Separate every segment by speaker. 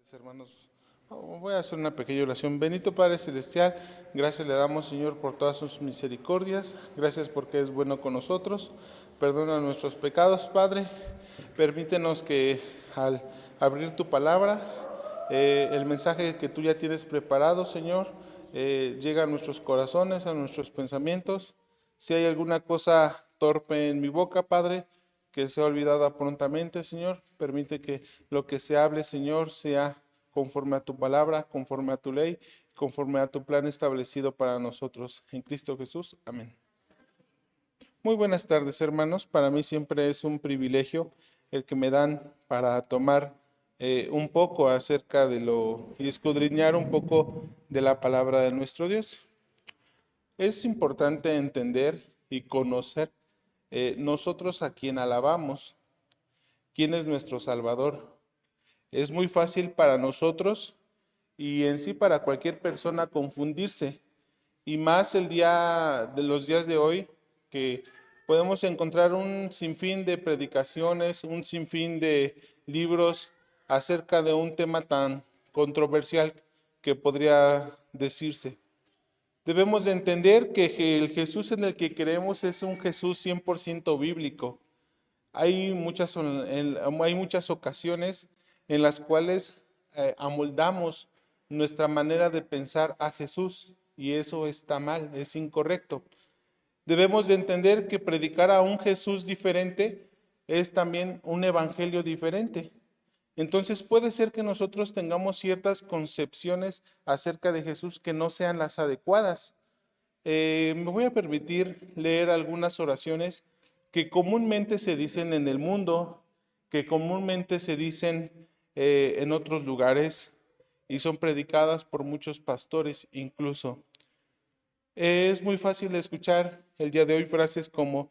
Speaker 1: tardes, hermanos. Voy a hacer una pequeña oración. Bendito Padre Celestial, gracias le damos, Señor, por todas sus misericordias. Gracias porque es bueno con nosotros. Perdona nuestros pecados, Padre. Permítenos que al abrir tu palabra, el mensaje que tú ya tienes preparado, Señor, llega a nuestros corazones, a nuestros pensamientos. Si hay alguna cosa torpe en mi boca, Padre, que sea olvidada prontamente, Señor, permite que lo que se hable, Señor, sea conforme a tu palabra, conforme a tu ley, conforme a tu plan establecido para nosotros. En Cristo Jesús. Amén. Muy buenas tardes, hermanos. Para mí siempre es un privilegio el que me dan para tomar un poco acerca de y escudriñar un poco de la palabra de nuestro Dios. Es importante entender y conocer nosotros a quien alabamos, quién es nuestro Salvador. Es muy fácil para nosotros y en sí para cualquier persona confundirse, y más los días de hoy, que podemos encontrar un sinfín de predicaciones, un sinfín de libros acerca de un tema tan controversial que podría decirse. Debemos de entender que el Jesús en el que creemos es un Jesús 100% bíblico. Hay muchas ocasiones en las cuales amoldamos nuestra manera de pensar a Jesús, y eso está mal, es incorrecto. Debemos de entender que predicar a un Jesús diferente es también un evangelio diferente. Entonces puede ser que nosotros tengamos ciertas concepciones acerca de Jesús que no sean las adecuadas. Me voy a permitir leer algunas oraciones que comúnmente se dicen en el mundo, que comúnmente se dicen en otros lugares y son predicadas por muchos pastores incluso. Es muy fácil de escuchar el día de hoy frases como: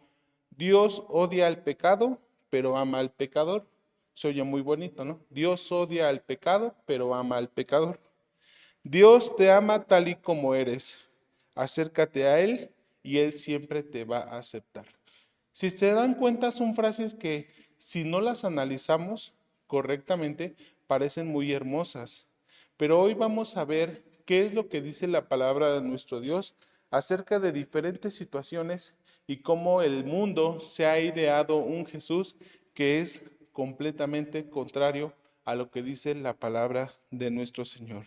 Speaker 1: Dios odia al pecado, pero ama al pecador. Se oye muy bonito, ¿no? Dios odia al pecado, pero ama al pecador. Dios te ama tal y como eres. Acércate a Él y Él siempre te va a aceptar. Si se dan cuenta, son frases que, si no las analizamos correctamente, parecen muy hermosas. Pero hoy vamos a ver qué es lo que dice la palabra de nuestro Dios acerca de diferentes situaciones y cómo el mundo se ha ideado un Jesús que es completamente contrario a lo que dice la palabra de nuestro Señor.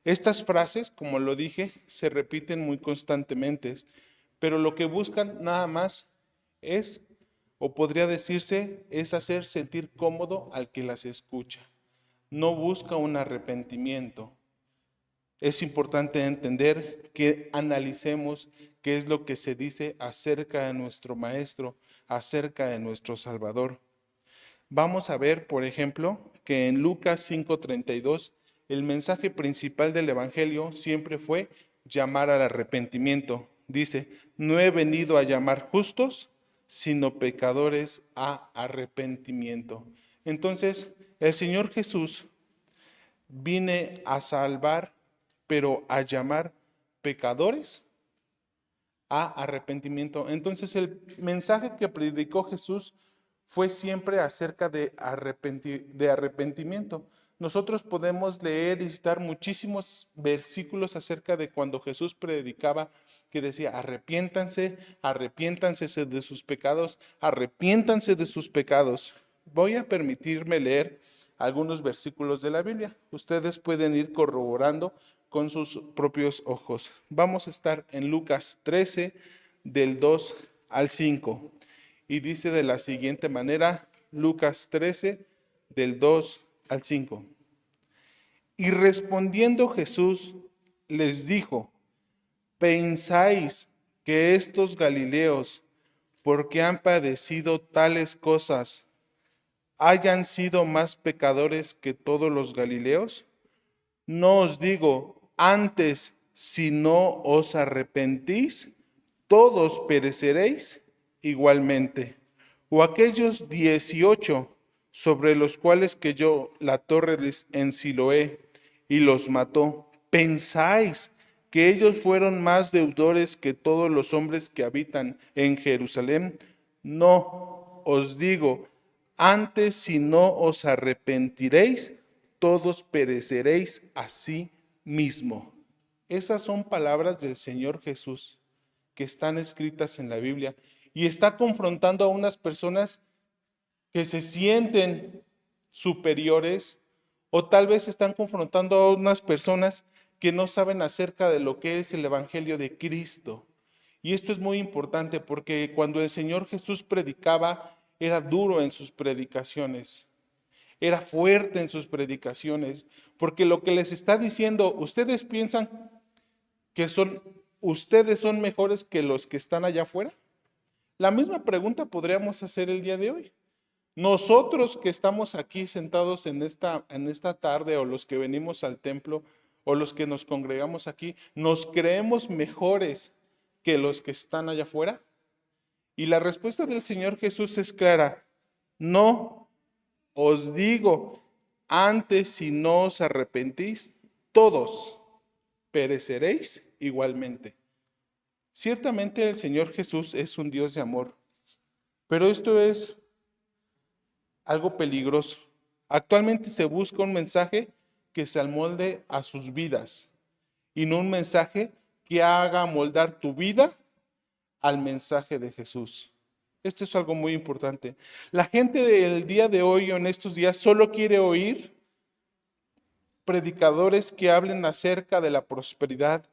Speaker 1: Estas frases, como lo dije, se repiten muy constantemente, pero lo que buscan nada más es, o podría decirse, es hacer sentir cómodo al que las escucha. No busca un arrepentimiento. Es importante entender que analicemos qué es lo que se dice acerca de nuestro Maestro, acerca de nuestro Salvador. Vamos a ver, por ejemplo, que en Lucas 5:32, el mensaje principal del Evangelio siempre fue llamar al arrepentimiento. Dice: no he venido a llamar justos, sino pecadores a arrepentimiento. Entonces, el Señor Jesús vine a salvar, pero a llamar pecadores a arrepentimiento. Entonces, el mensaje que predicó Jesús fue siempre acerca de arrepentimiento. Nosotros podemos leer y citar muchísimos versículos acerca de cuando Jesús predicaba, que decía: arrepiéntanse, arrepiéntanse de sus pecados, arrepiéntanse de sus pecados. Voy a permitirme leer algunos versículos de la Biblia. Ustedes pueden ir corroborando con sus propios ojos. Vamos a estar en Lucas 13, del 2 al 5. Y dice de la siguiente manera, Lucas 13, del 2 al 5. Y respondiendo Jesús les dijo: ¿pensáis que estos galileos, porque han padecido tales cosas, hayan sido más pecadores que todos los galileos? No os digo, antes, si no os arrepentís, todos pereceréis igualmente. O aquellos 18 sobre los cuales cayó la torre en Siloé y los mató, ¿pensáis que ellos fueron más deudores que todos los hombres que habitan en Jerusalén? No, os digo, antes, si no os arrepentiréis, todos pereceréis así mismo. Esas son palabras del Señor Jesús que están escritas en la Biblia y está confrontando a unas personas que se sienten superiores, o tal vez están confrontando a unas personas que no saben acerca de lo que es el Evangelio de Cristo. Y esto es muy importante porque cuando el Señor Jesús predicaba, era duro en sus predicaciones, era fuerte en sus predicaciones, porque lo que les está diciendo, ustedes piensan que ustedes son mejores que los que están allá afuera. La misma pregunta podríamos hacer el día de hoy. Nosotros que estamos aquí sentados en esta tarde, o los que venimos al templo, o los que nos congregamos aquí, ¿nos creemos mejores que los que están allá afuera? Y la respuesta del Señor Jesús es clara: no os digo, antes si no os arrepentís, todos pereceréis igualmente. Ciertamente el Señor Jesús es un Dios de amor, pero esto es algo peligroso. Actualmente se busca un mensaje que se amolde a sus vidas y no un mensaje que haga moldar tu vida al mensaje de Jesús. Esto es algo muy importante. La gente del día de hoy o en estos días solo quiere oír predicadores que hablen acerca de la prosperidad,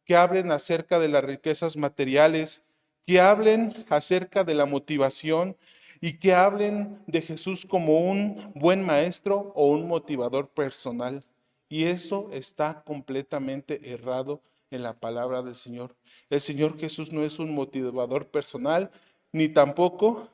Speaker 1: que hablen acerca de las riquezas materiales, que hablen acerca de la motivación y que hablen de Jesús como un buen maestro o un motivador personal. Y eso está completamente errado en la palabra del Señor. El Señor Jesús no es un motivador personal, ni tampoco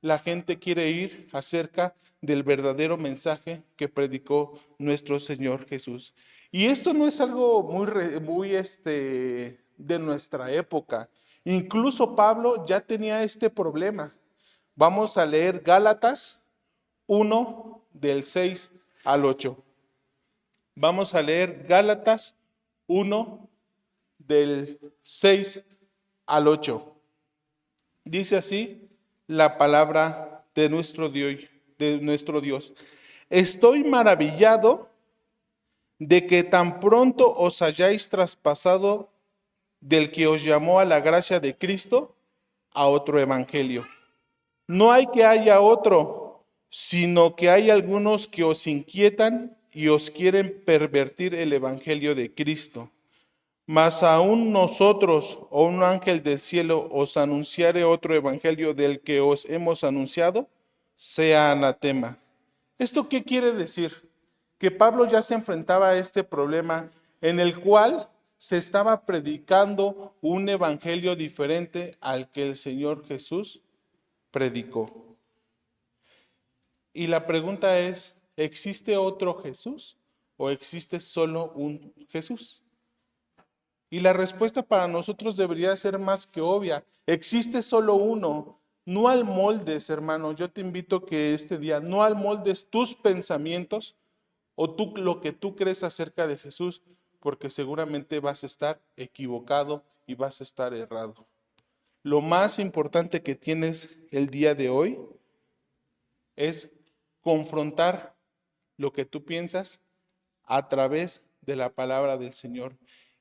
Speaker 1: la gente quiere ir acerca del verdadero mensaje que predicó nuestro Señor Jesús. Y esto no es algo muy de nuestra época. Incluso Pablo ya tenía este problema. Vamos a leer Gálatas 1 del 6 al 8. Vamos a leer Gálatas 1 del 6 al 8. Dice así la palabra de nuestro Dios. Estoy maravillado de que tan pronto os hayáis traspasado del que os llamó a la gracia de Cristo a otro evangelio. No hay que haya otro, sino que hay algunos que os inquietan y os quieren pervertir el evangelio de Cristo. Mas aún nosotros o un ángel del cielo os anunciare otro evangelio del que os hemos anunciado, sea anatema. ¿Esto qué quiere decir? Que Pablo ya se enfrentaba a este problema en el cual se estaba predicando un evangelio diferente al que el Señor Jesús predicó. Y la pregunta es, ¿existe otro Jesús o existe solo un Jesús? Y la respuesta para nosotros debería ser más que obvia. Existe solo uno. No almoldes, hermano. Yo te invito que este día no almoldes tus pensamientos o lo que tú crees acerca de Jesús, porque seguramente vas a estar equivocado y vas a estar errado. Lo más importante que tienes el día de hoy es confrontar lo que tú piensas a través de la palabra del Señor.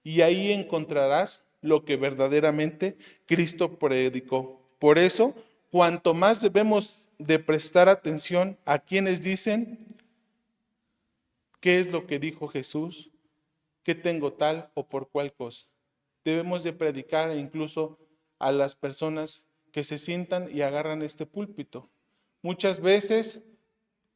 Speaker 1: Y ahí encontrarás lo que verdaderamente Cristo predicó. Por eso, cuanto más debemos de prestar atención a quienes dicen qué es lo que dijo Jesús, qué tengo tal o por cual cosa. Debemos de predicar incluso a las personas que se sientan y agarran este púlpito. Muchas veces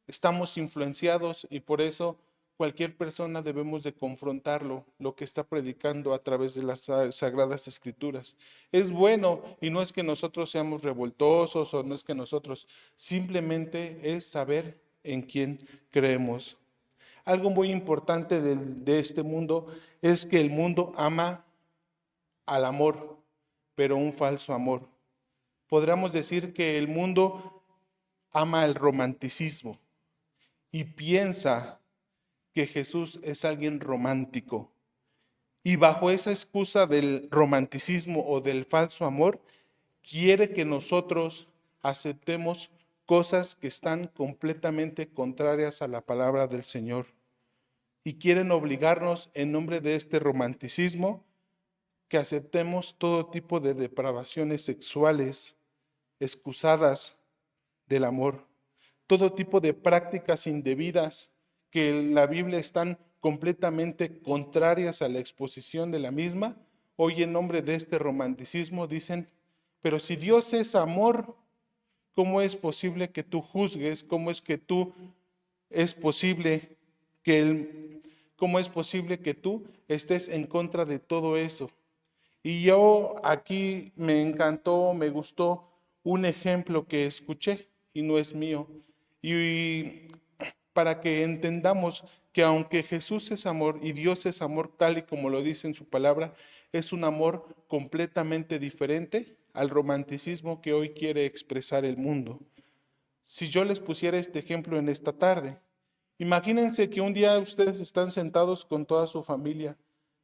Speaker 1: estamos influenciados y por eso cualquier persona debemos de confrontarlo, lo que está predicando a través de las Sagradas Escrituras. Es bueno y no es que nosotros seamos revoltosos o no es que nosotros, simplemente es saber en quién creemos. Algo muy importante de este mundo es que el mundo ama al amor, pero un falso amor. Podríamos decir que el mundo ama el romanticismo y piensa que Jesús es alguien romántico. Y bajo esa excusa del romanticismo o del falso amor, quiere que nosotros aceptemos cosas que están completamente contrarias a la palabra del Señor y quieren obligarnos en nombre de este romanticismo que aceptemos todo tipo de depravaciones sexuales excusadas del amor, todo tipo de prácticas indebidas que en la Biblia están completamente contrarias a la exposición de la misma. Hoy en nombre de este romanticismo dicen, pero si Dios es amor, ¿cómo es posible que tú juzgues? ¿Cómo es posible que tú estés en contra de todo eso? Y yo aquí me encantó, me gustó un ejemplo que escuché y no es mío. Y para que entendamos que aunque Jesús es amor y Dios es amor tal y como lo dice en su palabra, es un amor completamente diferente al romanticismo que hoy quiere expresar el mundo. Si yo les pusiera este ejemplo en esta tarde, imagínense que un día ustedes están sentados con toda su familia,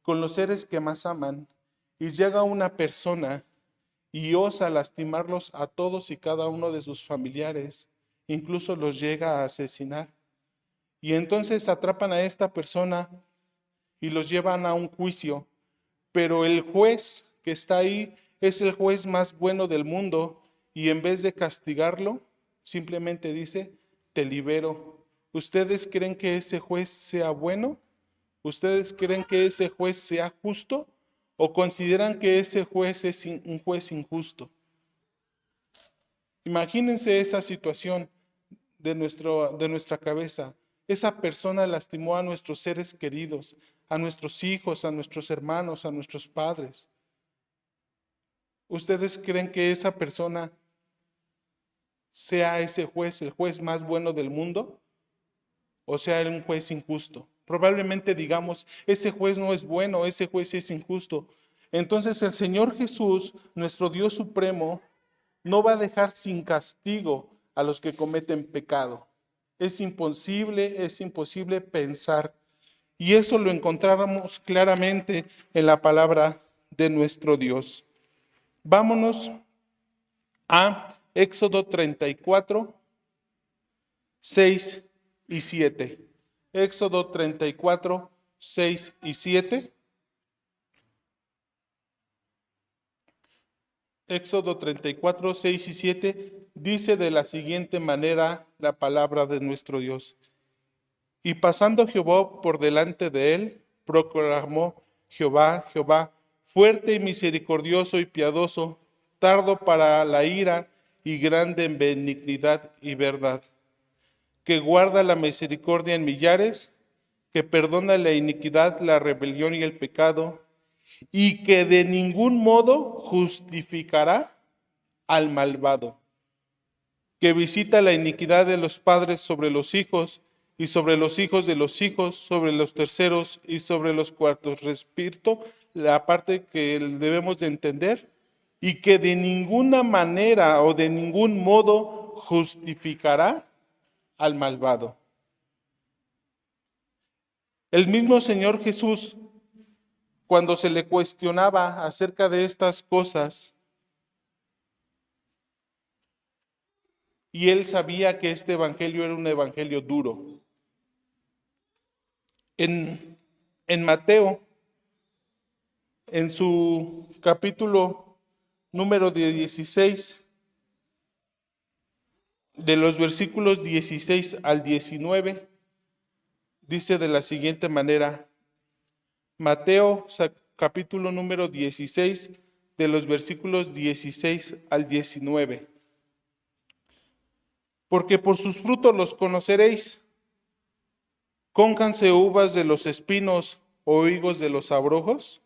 Speaker 1: con los seres que más aman, y llega una persona y osa lastimarlos a todos y cada uno de sus familiares, incluso los llega a asesinar. Y entonces atrapan a esta persona y los llevan a un juicio, pero el juez que está ahí es el juez más bueno del mundo y en vez de castigarlo, simplemente dice, te libero. ¿Ustedes creen que ese juez sea bueno? ¿Ustedes creen que ese juez sea justo? ¿O consideran que ese juez es un juez injusto? Imagínense esa situación de nuestra cabeza. Esa persona lastimó a nuestros seres queridos, a nuestros hijos, a nuestros hermanos, a nuestros padres. ¿Ustedes creen que esa persona sea ese juez, el juez más bueno del mundo? ¿O sea un juez injusto? Probablemente digamos, ese juez no es bueno, ese juez es injusto. Entonces el Señor Jesús, nuestro Dios supremo, no va a dejar sin castigo a los que cometen pecado. Es imposible pensar. Y eso lo encontramos claramente en la palabra de nuestro Dios. Vámonos a Éxodo 34, 6 y 7. Éxodo 34, 6 y 7. Éxodo 34, 6 y 7 dice de la siguiente manera la palabra de nuestro Dios. Y pasando Jehová por delante de él, proclamó Jehová, fuerte y misericordioso y piadoso, tardo para la ira y grande en benignidad y verdad, que guarda la misericordia en millares, que perdona la iniquidad, la rebelión y el pecado, y que de ningún modo justificará al malvado, que visita la iniquidad de los padres sobre los hijos, y sobre los hijos de los hijos, sobre los terceros y sobre los cuartos. Repito la parte que debemos de entender, y que de ninguna manera o de ningún modo justificará al malvado. El mismo Señor Jesús, cuando se le cuestionaba acerca de estas cosas, y él sabía que este evangelio era un evangelio duro. En Mateo, en su capítulo número 16, de los versículos 16 al 19, dice de la siguiente manera, Mateo capítulo número 16, de los versículos 16 al 19. Porque por sus frutos los conoceréis. ¿Cóncanse uvas de los espinos o higos de los abrojos?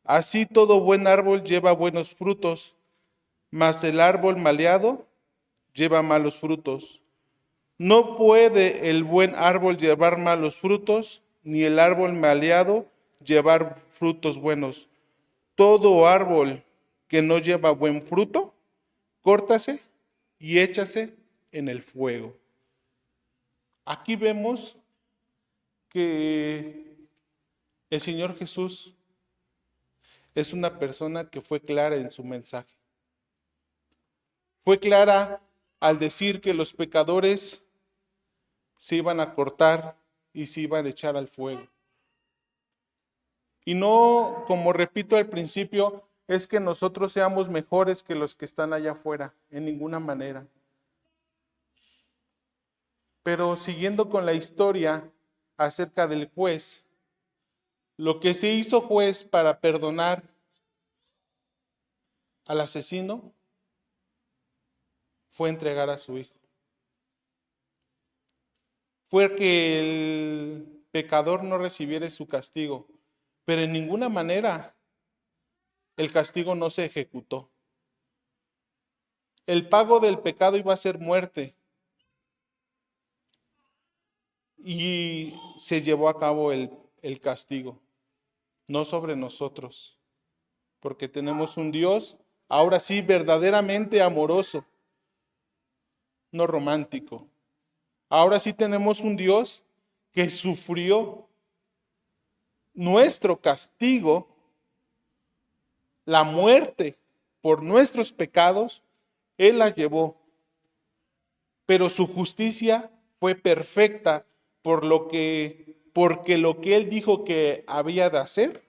Speaker 1: Así todo buen árbol lleva buenos frutos, mas el árbol maleado lleva malos frutos. No puede el buen árbol llevar malos frutos, ni el árbol maleado llevar frutos buenos. Todo árbol que no lleva buen fruto, córtase y échase en el fuego. Aquí vemos que el Señor Jesús es una persona que fue clara en su mensaje. Fue clara al decir que los pecadores se iban a cortar y se iban a echar al fuego. Y no, como repito al principio, es que nosotros seamos mejores que los que están allá afuera, en ninguna manera. Pero siguiendo con la historia acerca del juez, lo que se hizo juez para perdonar al asesino fue entregar a su hijo. Fue que el pecador no recibiera su castigo, pero en ninguna manera el castigo no se ejecutó. El pago del pecado iba a ser muerte y se llevó a cabo el castigo, no sobre nosotros, porque tenemos un Dios, ahora sí, verdaderamente amoroso, no romántico. Ahora sí tenemos un Dios que sufrió nuestro castigo, la muerte por nuestros pecados, Él la llevó. Pero su justicia fue perfecta porque lo que Él dijo que había de hacer,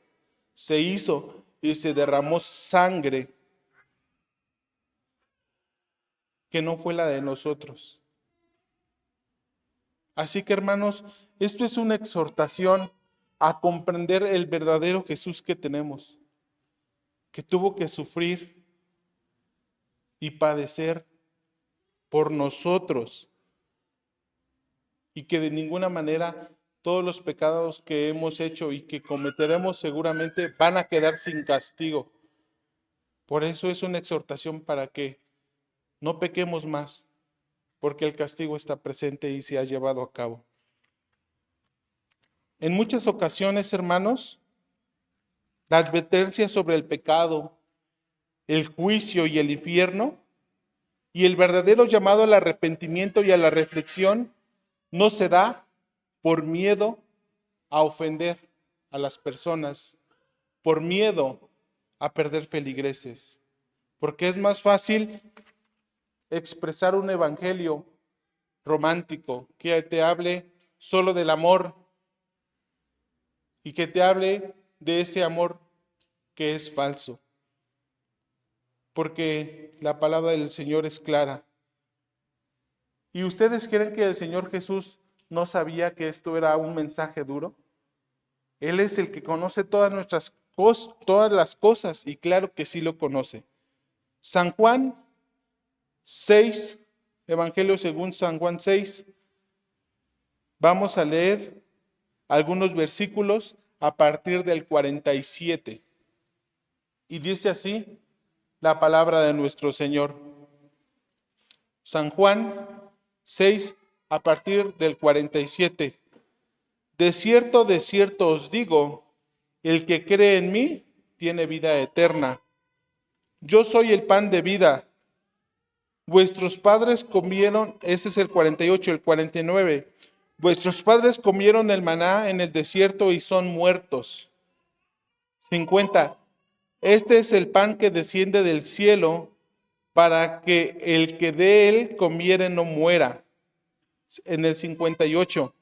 Speaker 1: se hizo y se derramó sangre que no fue la de nosotros. Así que, hermanos, esto es una exhortación a comprender el verdadero Jesús que tenemos, que tuvo que sufrir y padecer por nosotros, y que de ninguna manera todos los pecados que hemos hecho y que cometeremos seguramente van a quedar sin castigo. Por eso es una exhortación para que no pequemos más, porque el castigo está presente y se ha llevado a cabo. En muchas ocasiones, hermanos, la advertencia sobre el pecado, el juicio y el infierno, y el verdadero llamado al arrepentimiento y a la reflexión, no se da por miedo a ofender a las personas, por miedo a perder feligreses, porque es más fácil expresar un evangelio romántico que te hable solo del amor y que te hable de ese amor que es falso, porque la palabra del Señor es clara. ¿Y ustedes creen que el Señor Jesús no sabía que esto era un mensaje duro? Él es el que conoce todas las cosas, y claro que sí lo conoce. San Juan 6, Evangelio según San Juan 6. Vamos a leer algunos versículos a partir del 47. Y dice así la palabra de nuestro Señor. San Juan 6, a partir del 47. De cierto os digo, el que cree en mí tiene vida eterna. Yo soy el pan de vida. Vuestros padres comieron, ese es el 48, el 49. Vuestros padres comieron el maná en el desierto y son muertos. 50. Este es el pan que desciende del cielo para que el que de él comiere no muera. En el 58.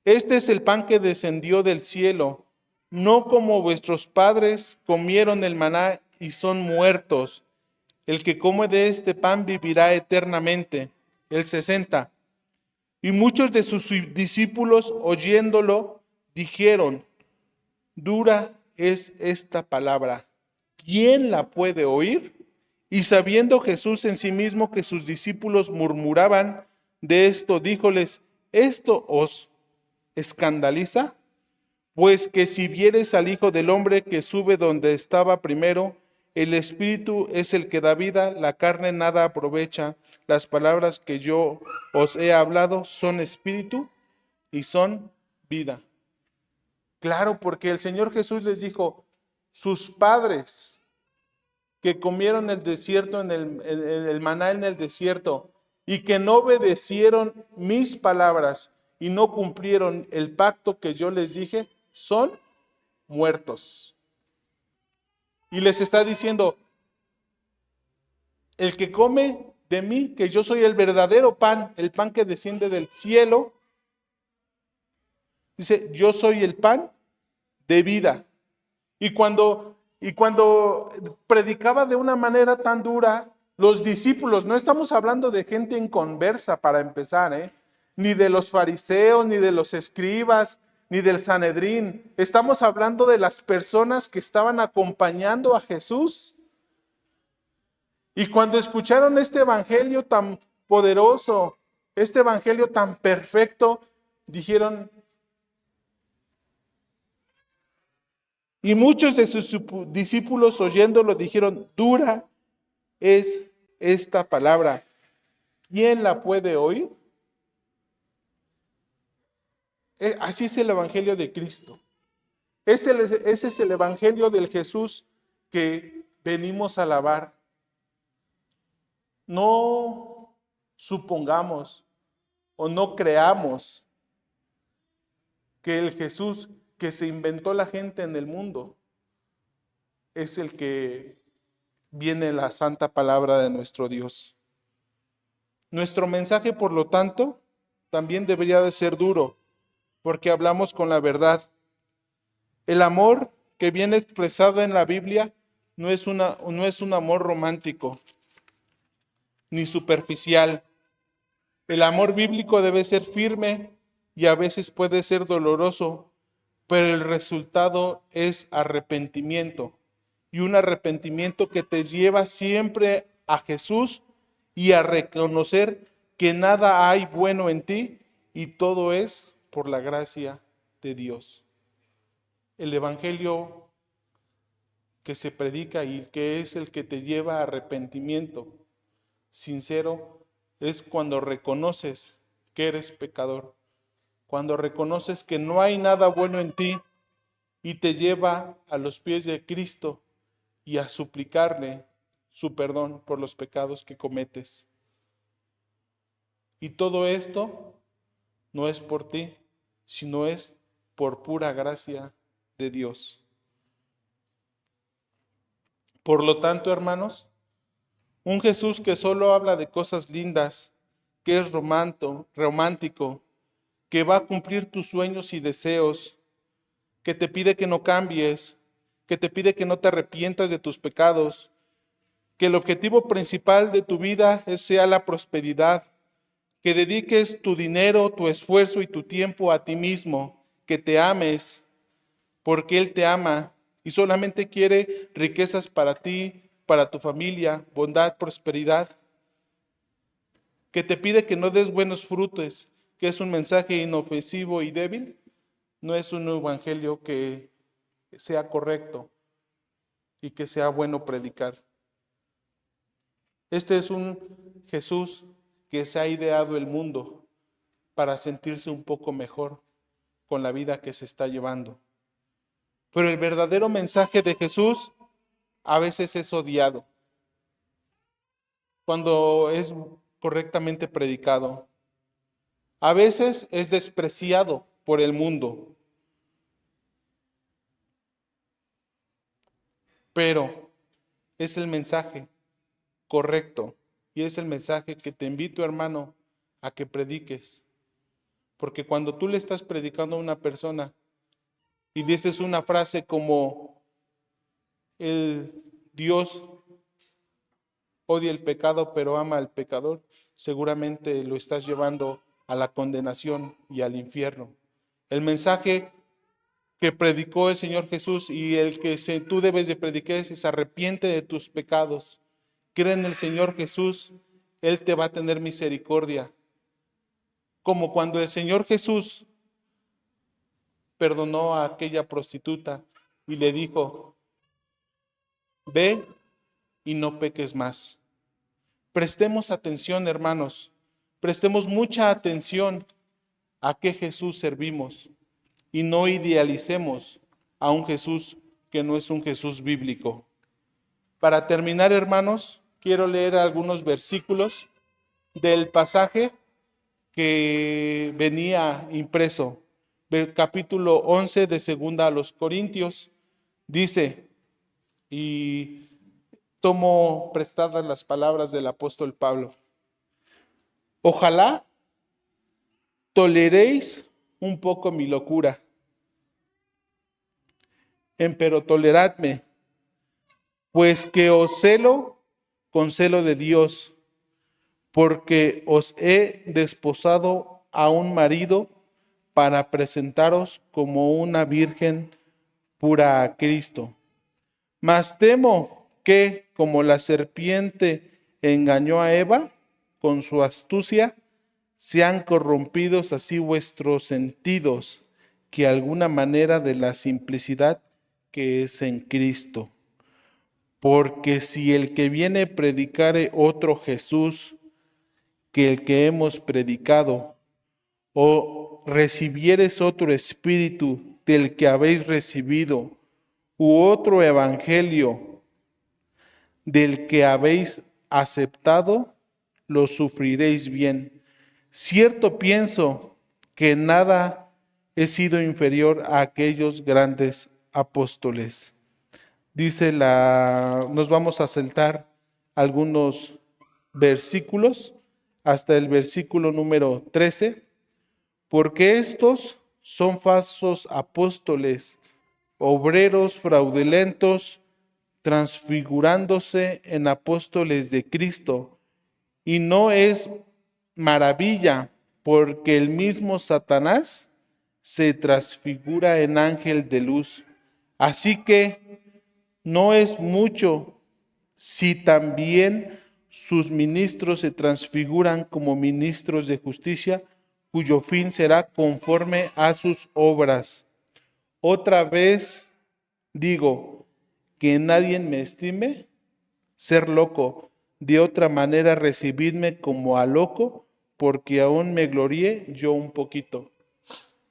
Speaker 1: Este es el pan que descendió del cielo, no como vuestros padres comieron el maná y son muertos. El que come de este pan vivirá eternamente. El 60. Y muchos de sus discípulos, oyéndolo, dijeron: dura es esta palabra, ¿quién la puede oír? Y sabiendo Jesús en sí mismo que sus discípulos murmuraban de esto, díjoles: ¿esto os escandaliza? Pues que si vieres al Hijo del Hombre que sube donde estaba primero, el Espíritu es el que da vida, la carne nada aprovecha. Las palabras que yo os he hablado son espíritu y son vida. Claro, porque el Señor Jesús les dijo: sus padres que comieron el desierto, el maná en el desierto, y que no obedecieron mis palabras y no cumplieron el pacto que yo les dije, son muertos. Y les está diciendo: el que come de mí, que yo soy el verdadero pan, el pan que desciende del cielo. Dice, yo soy el pan de vida. Y cuando predicaba de una manera tan dura, los discípulos, no estamos hablando de gente inconversa para empezar, ni de los fariseos, ni de los escribas, ni del Sanedrín. Estamos hablando de las personas que estaban acompañando a Jesús. Y cuando escucharon este evangelio tan poderoso, este evangelio tan perfecto, dijeron, y muchos de sus discípulos oyéndolo dijeron, dura es esta palabra, ¿quién la puede oír? Así es el evangelio de Cristo. Ese es el evangelio del Jesús que venimos a alabar. No supongamos o no creamos que el Jesús que se inventó la gente en el mundo es el que viene la santa palabra de nuestro Dios. Nuestro mensaje, por lo tanto, también debería de ser duro, porque hablamos con la verdad. El amor que viene expresado en la Biblia no es un amor romántico ni superficial. El amor bíblico debe ser firme y a veces puede ser doloroso, pero el resultado es arrepentimiento. Y un arrepentimiento que te lleva siempre a Jesús y a reconocer que nada hay bueno en ti y todo es por la gracia de Dios. El evangelio que se predica y que es el que te lleva a arrepentimiento sincero es cuando reconoces que eres pecador, cuando reconoces que no hay nada bueno en ti y te lleva a los pies de Cristo y a suplicarle su perdón por los pecados que cometes. Y todo esto no es por ti, sino es por pura gracia de Dios. Por lo tanto, hermanos, un Jesús que solo habla de cosas lindas, que es romántico, que va a cumplir tus sueños y deseos, que te pide que no cambies, que te pide que no te arrepientas de tus pecados, que el objetivo principal de tu vida sea la prosperidad, que dediques tu dinero, tu esfuerzo y tu tiempo a ti mismo, que te ames, porque Él te ama y solamente quiere riquezas para ti, para tu familia, bondad, prosperidad, que te pide que no des buenos frutos, que es un mensaje inofensivo y débil, no es un evangelio que sea correcto y que sea bueno predicar. Este es un Jesús que se ha ideado el mundo para sentirse un poco mejor con la vida que se está llevando. Pero el verdadero mensaje de Jesús a veces es odiado cuando es correctamente predicado. A veces es despreciado por el mundo. Pero es el mensaje correcto y es el mensaje que te invito, hermano, a que prediques. Porque cuando tú le estás predicando a una persona y dices una frase como el Dios odia el pecado pero ama al pecador, seguramente lo estás llevando a la condenación y al infierno. El mensaje que predicó el Señor Jesús y el que tú debes de predicar es arrepiente de tus pecados, cree en el Señor Jesús, Él te va a tener misericordia. Como cuando el Señor Jesús perdonó a aquella prostituta y le dijo, ve y no peques más. Prestemos atención, hermanos, prestemos mucha atención a qué Jesús servimos y no idealicemos a un Jesús que no es un Jesús bíblico. Para terminar, hermanos, quiero leer algunos versículos del pasaje que venía impreso, del capítulo 11 de 2 a los Corintios. Dice, y tomo prestadas las palabras del apóstol Pablo. Ojalá toleréis un poco mi locura, empero toleradme, pues que os celo con celo de Dios, porque os he desposado a un marido para presentaros como una virgen pura a Cristo. Mas temo que, como la serpiente engañó a Eva con su astucia, sean corrompidos así vuestros sentidos, que alguna manera de la simplicidad que es en Cristo. Porque si el que viene predicare otro Jesús que el que hemos predicado, o recibieres otro espíritu del que habéis recibido, u otro evangelio del que habéis aceptado, lo sufriréis bien. Cierto pienso que nada he sido inferior a aquellos grandes apóstoles. Nos vamos a saltar algunos versículos hasta el versículo número 13, porque estos son falsos apóstoles, obreros fraudulentos, transfigurándose en apóstoles de Cristo. Y no es maravilla, porque el mismo Satanás se transfigura en ángel de luz. Así que no es mucho si también sus ministros se transfiguran como ministros de justicia, cuyo fin será conforme a sus obras. Otra vez digo, que nadie me estime ser loco, de otra manera recibidme como a loco, porque aún me glorié yo un poquito.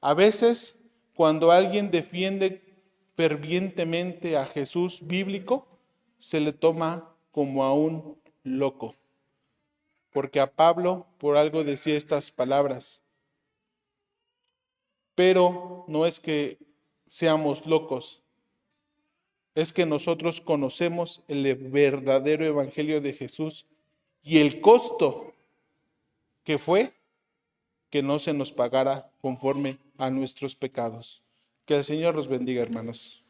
Speaker 1: A veces, cuando alguien defiende fervientemente a Jesús bíblico, se le toma como a un loco. Porque a Pablo por algo decía estas palabras. Pero no es que seamos locos, es que nosotros conocemos el verdadero evangelio de Jesús y el costo que fue que no se nos pagara conforme a nuestros pecados. Que el Señor los bendiga, hermanos.